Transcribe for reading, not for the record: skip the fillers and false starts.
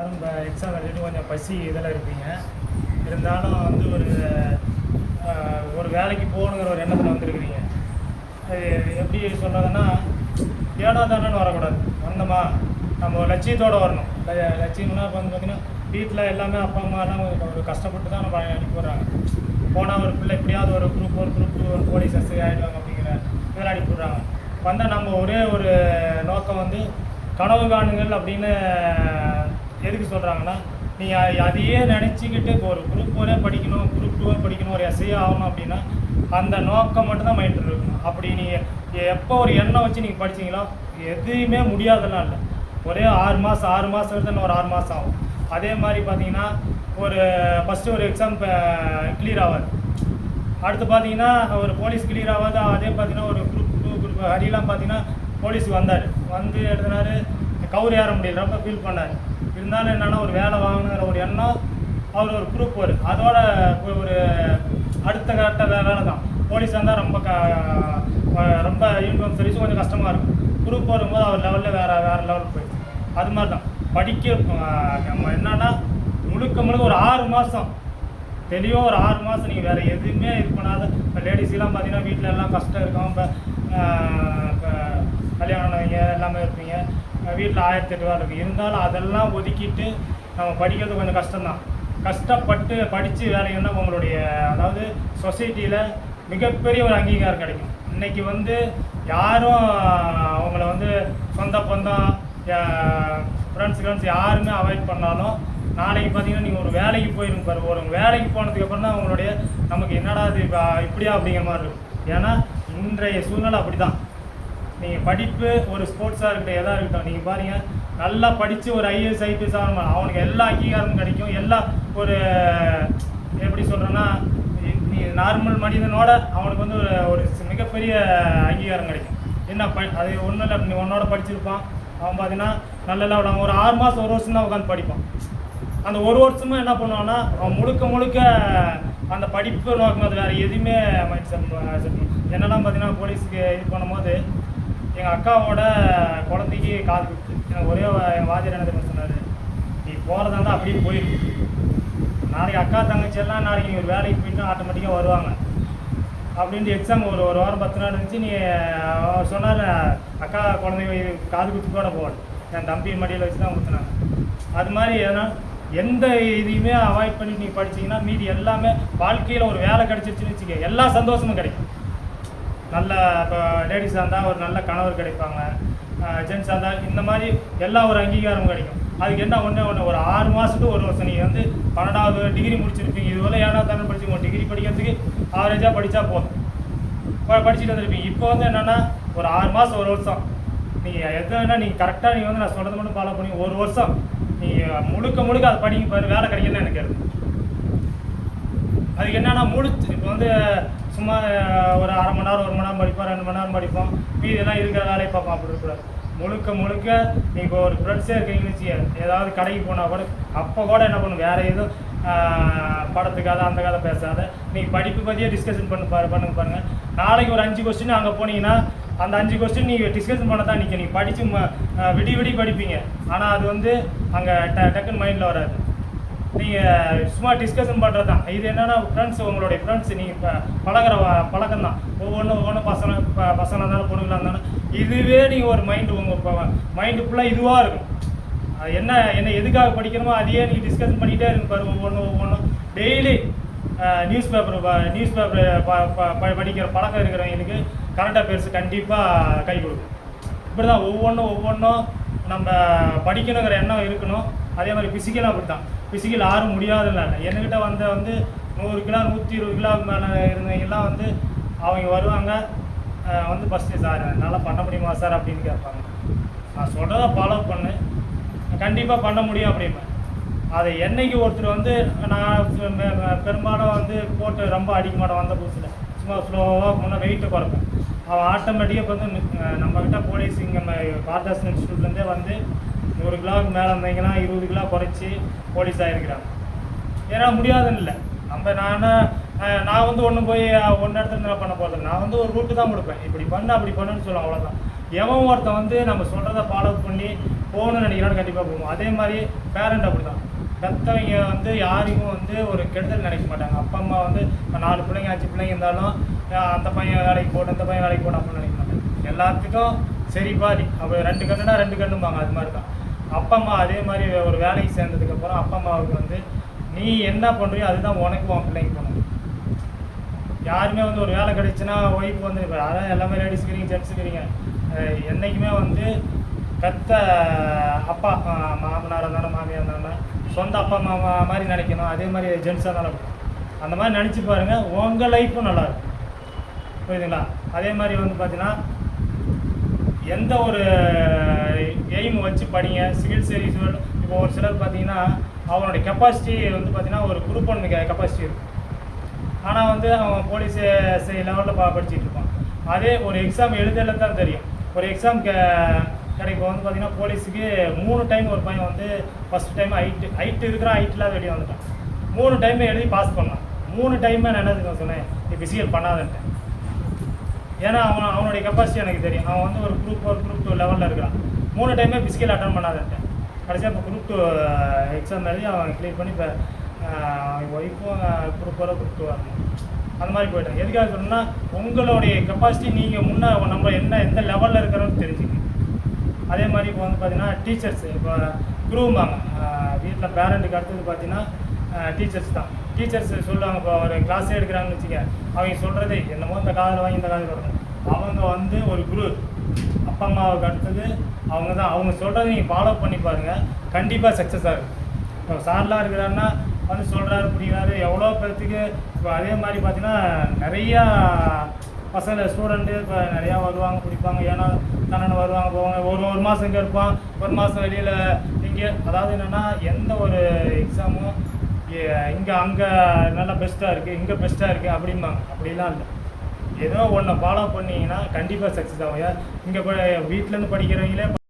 இருந்தாலும் இப்போ எக்ஸாம் எழுதிட்டு கொஞ்சம் பசி இதில் இருப்பீங்க. இருந்தாலும் வந்து ஒரு வேலைக்கு போகணுங்கிற ஒரு எண்ணத்தில் வந்துருக்குறீங்க. அது எப்படி சொல்கிறதுன்னா, ஏனோ தானோன்னு வரக்கூடாது. வந்தோமா நம்ம ஒரு லட்சியத்தோடு வரணும். லட்சியம்னா இப்போ வந்து பார்த்திங்கன்னா வீட்டில் எல்லாமே அப்பா அம்மாலாம் ஒரு கஷ்டப்பட்டு தான் நம்ம அனுப்பி விட்றாங்க. போனால் ஒரு பிள்ளை எப்படியாவது ஒரு குரூப் ஒரு போலீஸ் எஸ்ஐ ஆகிடுவாங்க அப்படிங்கிற இதில் அனுப்பி விட்றாங்க. வந்தால் நம்ம ஒரே ஒரு நோக்கம் வந்து கனவு காணுங்கள் அப்படின்னு எதுக்கு சொல்கிறாங்கன்னா, நீங்கள் அதையே நினச்சிக்கிட்டு இப்போ ஒரு குரூப் 1 படிக்கணும், குரூப் 2 படிக்கணும், ஒரு எஸ்ஐ ஆகணும் அப்படின்னா அந்த நோக்கம் மட்டும்தான் மைண்டில் இருக்கணும். அப்படி நீங்கள் எப்போ ஒரு எண்ணம் வச்சு நீங்கள் படிச்சிங்களோ எதுவுமே முடியாதெல்லாம் இல்லை. ஒரே 6 மாதம் எடுத்து ஒரு 6 மாதம் ஆகும். அதே மாதிரி பார்த்தீங்கன்னா ஃபஸ்ட்டு ஒரு எக்ஸாம் கிளியர் ஆகாது, அடுத்து பார்த்தீங்கன்னா ஒரு போலீஸ் கிளியர் ஆகாது. அதே பார்த்தீங்கன்னா ஒரு குரூப் 2 குரூப் அடியெல்லாம் பார்த்தீங்கன்னா போலீஸுக்கு வந்து எழுதினார், கவுர் ஏற முடியல, ரொம்ப ஃபீல் பண்ணார். இருந்தாலும் என்னென்னா ஒரு வேலை வாங்கணுங்கிற ஒரு எண்ணம். அவர் ஒரு குரூப் அதோட ஒரு அடுத்த கட்ட வேலை தான். போலீஸாக இருந்தால் ரொம்ப யூனிஃபார்ம் சர்வீஸ் கொஞ்சம் கஷ்டமாக இருக்கும். குரூப் வரும்போது அவர் லெவலில் வேறு லெவலுக்கு போயிடுச்சு. அது மாதிரி தான் நம்ம என்னன்னா முழுக்க ஒரு 6 மாதம் தெளிவாக ஒரு 6 மாதம் நீங்கள் வேறு எதுவுமே இது பண்ணாத. இப்போ லேடிஸ்லாம் பார்த்தீங்கன்னா வீட்டில் எல்லாம் கஷ்டம் இருக்கும். இப்போ கல்யாணவங்க எல்லாமே இருப்பீங்க, வீட்டில் 1008 வேலை இருக்குது. இருந்தாலும் அதெல்லாம் ஒதுக்கிட்டு நம்ம படிக்கிறது கொஞ்சம் கஷ்டம்தான். கஷ்டப்பட்டு படித்து வேலைங்கன்னா உங்களுடைய அதாவது சொசைட்டியில் மிகப்பெரிய ஒரு அங்கீகாரம் கிடைக்கும். இன்றைக்கி வந்து யாரும் அவங்கள வந்து சொந்த பந்தம் ஃப்ரெண்ட்ஸ் யாருமே அவாய்ட் பண்ணாலும் நாளைக்கு பார்த்தீங்கன்னா நீங்கள் ஒரு வேலைக்கு போயிருங்க பாரு. ஒரு வேலைக்கு போனதுக்கப்புறம் தான் அவங்களுடைய நமக்கு என்னடா இது இப்படியா அப்படிங்கிற மாதிரி இருக்கும். ஏன்னா இன்றைய சூழ்நிலை அப்படி தான். நீங்கள் படிப்பு ஒரு ஸ்போர்ட்ஸாக இருக்கட்டும், எதாக இருக்கட்டும், நீங்கள் பாருங்கள் நல்லா படித்து ஒரு ஐஏஎஸ் ஐபிஎஸ் ஆகணும், அவனுக்கு எல்லா அங்கீகாரமும் கிடைக்கும். எல்லா ஒரு எப்படி சொல்கிறேன்னா, நீ நார்மல் மனிதனோட அவனுக்கு வந்து ஒரு மிகப்பெரிய அங்கீகாரம் கிடைக்கும். என்ன அது ஒன்றும் இல்லை, நீ உன்னோட படிச்சிருப்பான், அவன் பார்த்தீங்கன்னா நல்லா அவன் ஒரு 6 மாதம் 1 வருஷம் தான் உட்காந்து படிப்பான். அந்த 1 வருஷமும் என்ன பண்ணுவான்னா அவன் முழுக்க அந்த படிப்பு நோக்கம், அது வேறு எதுவுமே மைண்ட் செட். என்னெல்லாம் பார்த்தீங்கன்னா போலீஸுக்கு இது பண்ணும்போது எங்கள் அக்காவோட குழந்தைக்கு காது கொடுத்து எனக்கு எங்கள் வாத்தியார் என்ன தெரியுமா சொன்னார், நீ போகிறதா இருந்தால் அப்படியே போயிடும். நாளைக்கு அக்கா தங்கச்சியெல்லாம் நாளைக்கு ஒரு வேலைக்கு போயிட்டு ஆட்டோமேட்டிக்காக வருவாங்க அப்படின்ட்டு எக்ஸாம் ஒரு வாரம் 10 நாள் இருந்துச்சு. நீ சொன்னார் அக்கா குழந்தைங்க காது குத்து கூட போகணும், என் தம்பி மடியில் வச்சு தான் ஊற்றுனாங்க. அது மாதிரி ஏன்னா எந்த இதையுமே அவாய்ட் பண்ணி நீங்கள் படிச்சிங்கன்னா மீதி எல்லாமே வாழ்க்கையில் ஒரு வேலை கிடச்சிருச்சுன்னு வச்சுக்க எல்லா சந்தோஷமும் கிடைக்கும். நல்ல இப்போ லேடிஸாக இருந்தால் ஒரு நல்ல கணவர் கிடைப்பாங்க, ஜென்ஸாக இருந்தால் இந்த மாதிரி எல்லா ஒரு அங்கீகாரமும் கிடைக்கும். அதுக்கு என்ன ஒன்று ஒரு 6 மாதத்துக்கு 1 வருஷம் நீங்கள் வந்து 12வது டிகிரி முடிச்சிருப்பீங்க. இதுவரை 7வது தானே படிச்சுக்கோங்க. டிகிரி படிக்கிறதுக்கு ஆவரேஜாக படித்தா போதும், படிச்சுட்டு வந்துருப்பீங்க. இப்போ வந்து என்னென்னா ஒரு 6 மாதம் 1 வருஷம் நீங்கள் எது வேணால் நீங்கள் கரெக்டாக நீங்கள் வந்து நான் சொல்கிறது மட்டும் ஃபாலோ பண்ணி 1 வருஷம் நீங்கள் முழுக்க அதை படிக்க பாரு, வேலை கிடைக்கணும்னு எனக்கு இருக்குது. அதுக்கு என்னென்னா இப்போ வந்து சும்மா ஒரு 1/2 மணி நேரம் 1 மணி நேரம் படிப்போம், 2 மணி நேரம் படிப்போம், மீதெல்லாம் இருக்கிற வேலையை பார்ப்போம். அப்படி இருக்கக்கூடாது. முழுக்க நீங்கள் ஒரு ஃப்ரெண்ட்ஸே இருக்கீங்கன்னு வச்சுக்க, ஏதாவது கடைக்கு போனால் கூட அப்போ கூட என்ன பண்ணும், வேறு எதுவும் படத்துக்காக அந்த கதை பேசாத, நீங்கள் படிப்பு பற்றியே டிஸ்கஷன் பண்ணுங்க பாருங்கள். நாளைக்கு ஒரு 5 கொஸ்டின் அங்கே போனீங்கன்னா அந்த 5 கொஸ்டின் நீங்கள் டிஸ்கஷன் பண்ண தான் நீங்கள் படித்து விடி படிப்பீங்க. ஆனால் அது வந்து அங்கே டக்குன்னு மைண்டில் வராது. நீங்கள் சும்மா டிஸ்கஷன் பண்ணுறது தான். இது என்னென்னா ஃப்ரெண்ட்ஸ், உங்களுடைய ஃப்ரெண்ட்ஸ் நீங்கள் இப்போ பழகிற பழக்கம் தான். ஒவ்வொன்றும் பசங்களாக இருந்தாலும் பொண்ணுங்களாக இருந்தாலும் இதுவே நீங்கள் ஒரு உங்கள் மைண்டு ஃபுல்லாக இதுவாக இருக்கும். என்ன எதுக்காக படிக்கணுமோ அதையே நீங்கள் டிஸ்கஷன் பண்ணிகிட்டே இருக்கும் பாரு. ஒவ்வொன்றும் டெய்லி நியூஸ் பேப்பர் படிக்கிற பழக்கம் இருக்கிறவங்களுக்கு கரண்ட் அஃபேர்ஸ் கண்டிப்பாக கை கொடுக்கும். இப்படி தான் ஒவ்வொன்றும் நம்ம படிக்கணுங்கிற எண்ணம் இருக்கணும். அதே மாதிரி ஃபிசிக்கலாக அப்படி தான். ஃபிசிக்கல் யாரும் முடியாதுல்ல. என்கிட்ட வந்து 100 கிலோ 120 கிலோ மேலே இருந்தவங்கெல்லாம் வந்து அவங்க வருவாங்க, வந்து ஃபஸ்ட்டு சார் என்னால் பண்ண முடியுமா சார் அப்படின்னு கேட்பாங்க. நான் சொல்கிறத ஃபாலோ பண்ணு, கண்டிப்பாக பண்ண முடியும் அப்படிம்பேன். அதை என்னைக்கு ஒருத்தர் வந்து நான் பெரும்பாலும் வந்து போட்டு ரொம்ப அடிக்க மாட்டேன். வந்த புதுசில் சும்மா ஸ்லோவாக முன்னே வெயிட்டை குறைப்பேன். அவன் ஆட்டோமேட்டிக்காக இப்போ வந்து நம்மக்கிட்ட போலீஸ் இங்கே பாரதாசன் இன்ஸ்டியூட்லேருந்தே வந்து 100 கிலோவுக்கு மேலே இருந்தீங்கன்னா 20 கிலோ குறைச்சி போலீஸ் ஆகிருக்கிறாங்க. ஏன்னா முடியாதுன்னு இல்லை. நான் வந்து போய் ஒன்று இடத்துல என்ன பண்ண போகிறது, நான் வந்து ஒரு ரூட்டு தான் கொடுப்பேன், இப்படி பண்ணு அப்படி பண்ணுன்னு சொல்லுவேன், அவ்வளோதான். எவன் ஒருத்தன் வந்து நம்ம சொல்கிறத ஃபாலோ பண்ணி போகணும்னு நினைக்கிறான்னு கண்டிப்பாக போவோம். அதே மாதிரி பேரண்ட் அப்படி தான். பெற்றவங்க வந்து யாரையும் வந்து ஒரு கெடுதல் நினைக்க மாட்டாங்க. அப்பா அம்மா வந்து 4 பிள்ளைங்க 5 பிள்ளைங்க இருந்தாலும் அந்த பையன் வேலைக்கு போட்டு இந்த பையன் வேலைக்கு போட்டு அப்படின்னு நினைக்க மாட்டாங்க. எல்லாத்துக்கும் சரி பாதி. அப்போ 2 கண்ணுனா 2 கண்ணும்பாங்க. அது மாதிரி தான் அப்பா அம்மா. அதே மாதிரி ஒரு வேலைக்கு சேர்ந்ததுக்கப்புறம் அப்பா அம்மாவுக்கு வந்து நீ என்ன பண்ணுறியோ அதுதான் உனக்கு உன் பிள்ளைங்க பண்ணணும். யாருமே வந்து ஒரு வேலை கிடைச்சுன்னா ஒய்ஃப் வந்து இப்போ அதான் எல்லாமே லேடிஸ் இருக்கிறீங்க ஜென்ட்ஸ் இருக்கிறீங்க, என்றைக்குமே வந்து பெத்த அப்பா மாமனார் இருந்தாலும் மாமியார் இருந்தாலும் சொந்த அப்பா அம்மா மாதிரி நினைக்கணும். அதே மாதிரி ஜென்ட்ஸாக இருந்தாலும் அந்த மாதிரி நினச்சி பாருங்கள், உங்கள் லைஃப்பும் நல்லாயிருக்கும். புரியுதுங்களா? அதே மாதிரி வந்து பார்த்தீங்கன்னா எந்த ஒரு எய்ம் வச்சு படிங்க. சிவில் சர்வீஸ் இப்போ ஒரு சிலர் பார்த்தீங்கன்னா அவனுடைய கெப்பாசிட்டி வந்து பார்த்தீங்கன்னா ஒரு குரூப் 1 கெப்பாசிட்டி இருக்கும். ஆனால் வந்து அவன் போலீஸ் லெவலில் படிச்சுட்டு இருப்பான். அதே ஒரு எக்ஸாம் எழுதல தான் தெரியும். ஒரு எக்ஸாம் கிடைக்கும் வந்து பார்த்தீங்கன்னா போலீஸுக்கு 3 டைம் ஒரு பையன் வந்து ஃபஸ்ட் டைம் ஹைட்டு இருக்கிறான், ஹைட்டில் வெளியே வந்துட்டான். 3 டைம் எழுதி பாஸ் பண்ணான். 3 டைம் நான் என்னதுக்கு சொன்னேன், நீ ஃபிசிக்கல் பண்ணாதன்ட்டேன். ஏன்னா அவனுடைய கெப்பாசிட்டி எனக்கு தெரியும். அவன் வந்து ஒரு குரூப் 2 லெவலில் இருக்கிறான். 3 டைமே ஃபிசிக்கல் அட்டன் பண்ணாதன்ட்டேன். கடைசியாக இப்போ குரூப் 2 எக்ஸாம் எழுதி அவன் கிளியர் பண்ணி இப்போ ஒய்ஃபும் குரூப் 2 வரணும். அந்த மாதிரி போயிட்டாங்க. எதுக்காக சொன்னோன்னா உங்களுடைய கெப்பாசிட்டி நீங்கள் நம்ம எந்த லெவலில் இருக்கிறோன்னு தெரிஞ்சுக்கணும். அதே மாதிரி இப்போ வந்து பார்த்தீங்கன்னா டீச்சர்ஸ் இப்போ குரூம்பாங்க. வீட்டில் பேரண்ட்டுக்கு அடுத்தது பார்த்தீங்கன்னா டீச்சர்ஸ் தான். டீச்சர்ஸ் சொல்லுவாங்க. இப்போ ஒரு கிளாஸே எடுக்கிறாங்கன்னு வச்சுக்க, அவங்க சொல்கிறது என்னமோ இந்த காதில் வாங்கி இந்த காதில் வரணும். அவங்க வந்து ஒரு குரு அப்பா அம்மாவுக்கு அடுத்தது அவங்க தான். அவங்க சொல்கிறத நீங்கள் ஃபாலோ பண்ணி பாருங்கள், கண்டிப்பாக சக்ஸஸ் ஆகும். இப்போ சார்லாம் இருக்கிறாருன்னா வந்து சொல்கிறாரு பிடிக்கிறாரு எவ்வளோ பேர்த்துக்கு. இப்போ அதே மாதிரி பார்த்தீங்கன்னா நிறையா பசங்க ஸ்டூடெண்ட்டு இப்போ நிறையா வருவாங்க பிடிப்பாங்க. ஏன்னா தானே வருவாங்க போவாங்க. ஒரு மாதம் இங்கே இருப்பான், ஒரு மாதம் வெளியில் இங்கே. அதாவது என்னென்னா எந்த ஒரு எக்ஸாமும் இங்கே அங்கே நல்லா பெஸ்ட்டாக இருக்குது இங்கே பெஸ்ட்டாக இருக்குது அப்படிம்பாங்க. அப்படிலாம் இல்லை. ஏதோ ஒன்றை ஃபாலோ பண்ணிங்கன்னா கண்டிப்பாக சக்ஸஸ் ஆகும். இங்கே வீட்டிலேருந்து படிக்கிறவங்களே